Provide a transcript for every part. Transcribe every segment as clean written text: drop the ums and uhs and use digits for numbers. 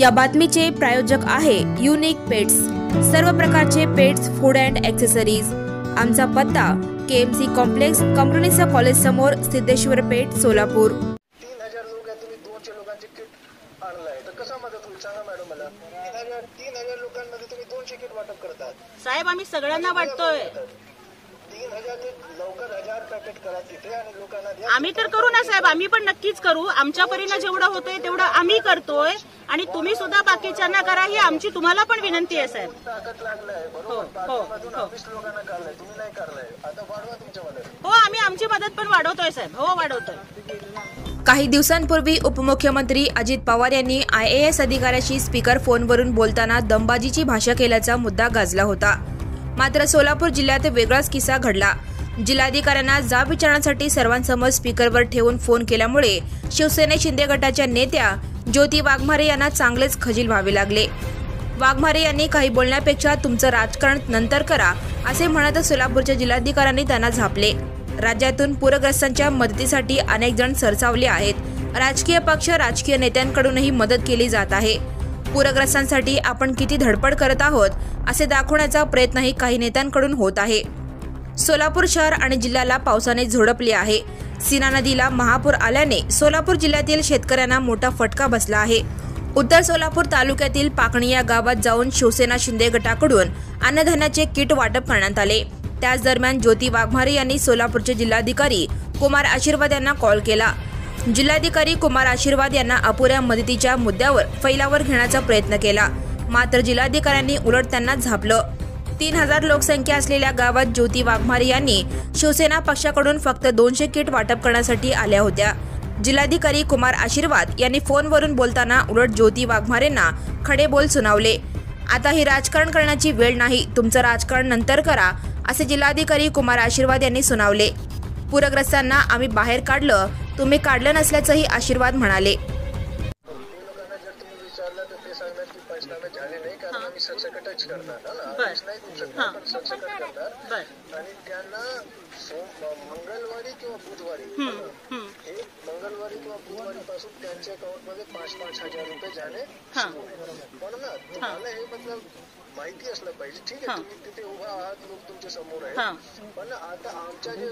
या बातमीचे प्रायोजक आहे युनिक पेट्स। सर्व प्रकारचे पेट्स फूड अँड ॲक्सेसरीज। आमचा पत्ता केएमसी कॉम्प्लेक्स कमरुनिसा कॉलेज समोर, सिद्धेश्वर पेठ, सोलापूर। 3000 लोक आहेत, तुम्ही 200 लोकांचे किट आणलाय तर कसा मदत होईल सांगा मॅडम मला। 3000 लोकांमध्ये तुम्ही 200 किट वाटप करतात साहेब। आम्ही सगळ्यांना वाटतोय। 3000 ते लवकर 1000 पॅकेट करा तिथे आणि लोकांना द्या। आम्ही तर करू ना साहेब, आम्ही पण नक्कीच करू। आमच्या परीने जेवढं होतंय तेवढं आम्ही करतोय आणि तुम्ही सुद्धा बाकीच्यांना करा, ही आमची तुम्हाला पण विनंती आहे साहेब। ताकद लागलाय बरोबर, पाठीमधून 20 लोकांना काढलाय, तुम्ही नाही काढलाय, आता वाढवा तुमच्या मदत। हो, आम्ही आमची मदत पण वाढवतोय साहेब। हो, वाढवतोय। काही दिवसांपूर्वी उपमुख्यमंत्री अजित पवार यांनी IAS अधिकाऱ्याशी स्पीकर फोनवरून बोलताना दमबाजीची भाषा केल्याचा मुद्दा गाजला होता। मात्र सोलापूर जिल्ह्यात वेगळाच किस्सा घडला। जिल्हाधिकाऱ्यांना जाब विचारण्यासाठी सर्वांसमोर स्पीकरवर ठेवून फोन केल्यामुळे शिवसेना शिंदे गटाच्या नेत्या ज्योती वाघमारे यांना चांगलेच खजील व्हावे लागले। वाघमारे यांनी काही बोलण्यापेक्षा तुमचं राजकारण नंतर करा असे म्हणत सोलापूरच्या जिल्हाधिकाऱ्यांनी त्यांना झापले। राज्यातून पूरग्रस्तांच्या मदतीसाठी अनेक जण सरसावले आहेत। राजकीय पक्ष, राजकीय नेत्यांकडूनही मदत केली जात आहे। पूरग्रस्तांसाठी आपण किती धडपड करत आहोत असे दाखवण्याचा प्रयत्नही काही नेत्यांकडून होत आहे। सोलापूर शहर आणि जिल्ह्याला पावसाने झोडपले आहे। सीना नदीला महापूर आल्याने सोलापूर जिल्ह्यातील शेतकऱ्यांना मोठा फटका बसला आहे। उत्तर सोलापूर तालुक्यातील पाकणी या गावात जाऊन शिवसेना शिंदे गटाकडून अन्नधान्याचे किट वाटप करण्यात आले। त्याच दरम्यान ज्योती वाघमारे यांनी सोलापूरचे जिल्हाधिकारी कुमार आशीर्वाद यांना कॉल केला। जिल्हाधिकारी कुमार आशीर्वाद यांना अपुऱ्या मदतीच्या मुद्द्यावर फैलावर घेण्याचा प्रयत्न केला, मात्र जिल्हाधिकाऱ्यांनी उलट त्यांना झापलं। 3000 लोकसंख्या असलेल्या गावात ज्योती वाघमारे यांनी शिवसेना पक्षाकडून फक्त 200 किट वाटप करण्यासाठी आल्या होत्या। जिल्हाधिकारी कुमार आशीर्वाद यांनी फोनवरून बोलताना उलट ज्योती वाघमारेंना खडे बोल सुनावले। आता ही राजकारण करण्याची वेळ नाही, तुमचं राजकारण नंतर करा असे जिल्हाधिकारी कुमार आशीर्वाद यांनी सुनावले। पूरग्रस्तांना आम्ही बाहेर काढलं, तुम्ही काढलं नसल्याचंही आशीर्वाद म्हणाले। लोकांना जर तुम्ही विचारलं तर ते सांगणार की पंचनामे झाले नाही, कारण आम्ही सरसकटच करणार ना, आदेश नाही देऊ शकणार, पण सरसकट करणार। आणि त्यांना मंगळवारी किंवा बुधवारी, हे मंगळवारी किंवा बुधवारी पासून त्यांच्या अकाउंट मध्ये 5-5 हजार रुपये जाणे सुरू होणार। पण ना तुम्हाला हे मतलब माहिती असलं पाहिजे, ठीक आहे तुम्ही तिथे उभा आहात, लोक तुमच्या समोर आहे, पण आता आमच्या जे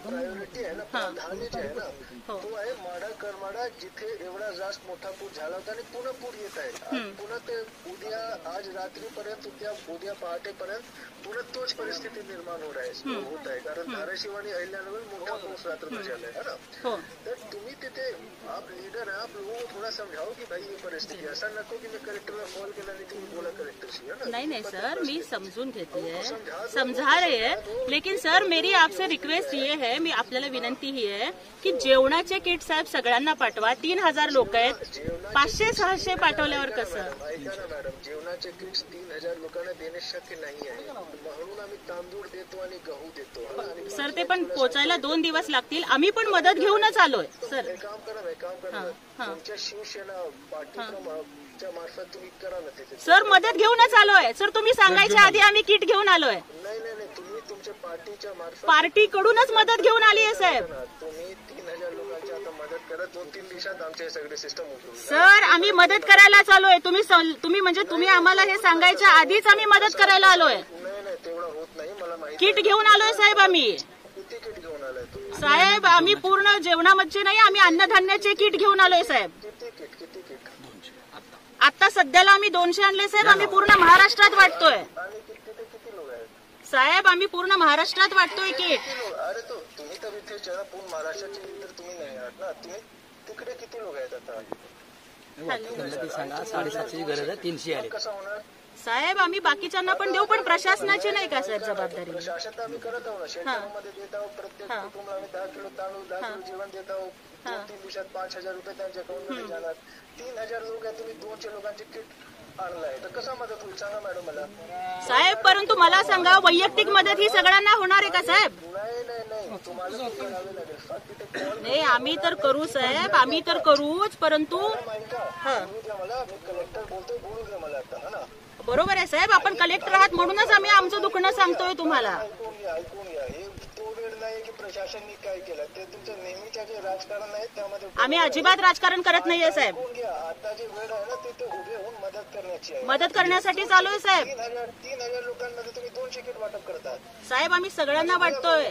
प्रायोरिटी आहे ना, प्राधान्य जे आहे ना, तो आहे माडा करमाडा, जिथे एवढा जास्त मोठा पूर झाला होता आणि पुन्हा पूर येत आहे। पुन्हा ते उद्या, आज रात्रीपर्यंत, उद्या पहाटेपर्यंत पुन्हा तोच परिस्थिती निर्माण होत आहे, कारण धाराशिव आणि अहिल्यानगर मोठा पाऊस रात्रभर झालाय है ना। तर तुम्ही तिथे, आप लीडर है, आप लोगों को थोड़ा समझाओ की भाई ये परिस्थिती, ऐसा नको की मी कलेक्टरला कॉल केला आणि तुम्ही बोला कलेक्टरशी, है ना। नहीं सर, मैं समझून घेती है, समझा रहे हैं, लेकिन सर मेरी आपसे रिक्वेस्ट ये है, मी आपल्याला विनंती ही आहे की जेवणाचे किट साहेब सगळ्यांना पाठवा। 3000 लोक आहेत, 500-600 पाठवल्यावर कसं? ऐका ना मॅडम, जेवणाचे किट्स 3000 लोकांना देणे शक्य नाही आहे, म्हणून आम्ही तांदूळ देतो आणि गहू देतो सर। ते पण पोचायला 2 दिवस लागतील, आम्ही पण मदत घेऊनच आलोय सर। एक काम करा, तुमच्या शिवसेना पार्टीच्या मार्फत तुम्ही करा ना तिथे। सर मदत घेऊनच आलोय सर, तुम्ही सांगायच्या आधी आम्ही किट घेऊन आलोय। नाही, तुम्ही तुमच्या पार्टीच्या मार्फत, पार्टीकडूनच मदत घेऊन आली आहे साहेब। तुम्ही 3000 लोकांची आता मदत करा, 2-3 दिवसात आमचे हे सगळे सिस्टम उठून सर। आम्ही मदत करायला आलोय, तुम्ही म्हणजे तुम्ही आम्हाला हे सांगायच्या आधीच आम्ही मदत करायला आलोय। नाही, तेवढं होत नाही, मला माहिती। किट घेऊन आलोय साहेब आम्ही। किती किट घेऊन आलाय तुम्ही साहेब? आम्ही पूर्ण जेवणामध्ये नाही, आम्ही अन्नधान्याचे किट घेऊन आलोय साहेब। किती किट आता सध्याला आम्ही 200 आणले साहेब, आम्ही पूर्ण महाराष्ट्रात वाटतोय आणि किती लोक आहेत साहेब, आम्ही पूर्ण महाराष्ट्रात वाटतोय किट। अरे तो तुम्ही तर इथे जरा पूर्ण महाराष्ट्राचे तर तुम्ही नाही आहात ना, तुम्ही तिकडे किती लोक आहेत आता? सांगा 750ची गरज आहे, 300 आले। कसं होणार साहेब? आम्ही बाकीच्यांना पण देऊ, पण प्रशासनाची नाही का साहेब जबाबदारी? प्रशासन आम्ही करत आहोत ना, शेतकऱ्यांमध्ये देत आहोत, प्रत्येक कुटुंबाला आम्ही 10 किलो तांदूळ, 10 किलो जेवण देत आहोत। 2-3 दिवसात 5000 रुपये त्यांच्या अकाउंट मध्ये जाणार। 3000 लोक आहेत, तुम्ही 200 लोकांचे किट आणलाय तर कसा मदत होईल सांगा मॅडम मला. साहेब परंतु मला सांगा वैयक्तिक मदत ही सगळ्यांना होणार आहे का साहेब? नाही तुम्हाला ते करावे लागेल. तिथे कॉल नाही आम्ही तर करू साहेब, आम्ही तर करूच, परंतु ऐका बोलू द्या मला. मी कलेक्टर बोलतोय, बोलू द्या मला आता. हा ना बरोबर आहे साहेब, आपण कलेक्टर आहात म्हणूनच आम्ही आमचं दुखणं सांगतोय तुम्हाला. ऐकून घ्या. हे तो वेळ नाही की प्रशासनाने काय केलं. ते तुमचं नेहमीच्या जे राजकारण आहे त्यामध्ये आम्ही अजिबात राजकारण करत नाहीये साहेब. ऐकून घ्या. आता जी वेळ आहे ना ते उभे होऊन मदत करण्याची आहे. मदत करण्यासाठी चालू आहे साहेब. 3,000 लोकांमध्ये तुम्ही 200 किट वाटप करतात. साहेब आम्ही सगळ्यांना वाटतोय.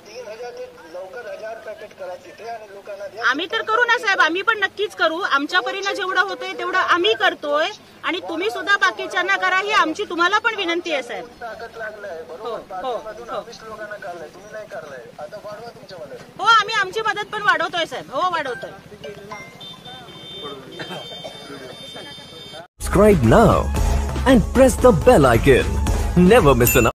3,000 ते लवकर 1,000 पॅकेट करा तिथे आणि लोकांना द्या. आम्ही तर करू ना साहेब, आम्ही पण नक्कीच करू. आमच्या परीनं जेवढं होतंय तेवढं आम्ही करतोय आणि तुम्ही सुद्धा बाकीच्यांना करा ही आमची तुम्हाला पण विनंती आहे साहेब. ताकद लागलाय बरोबर. बाजूमधून 20 लोकांना काढलाय, तुम्ही नाही काढलाय. आता वाढवा तुमच्या मदत. हो आम्ही आमची मदत पण वाढवतोय साहेब. हो वाढवतोय. Subscribe now and press the bell icon. Never miss an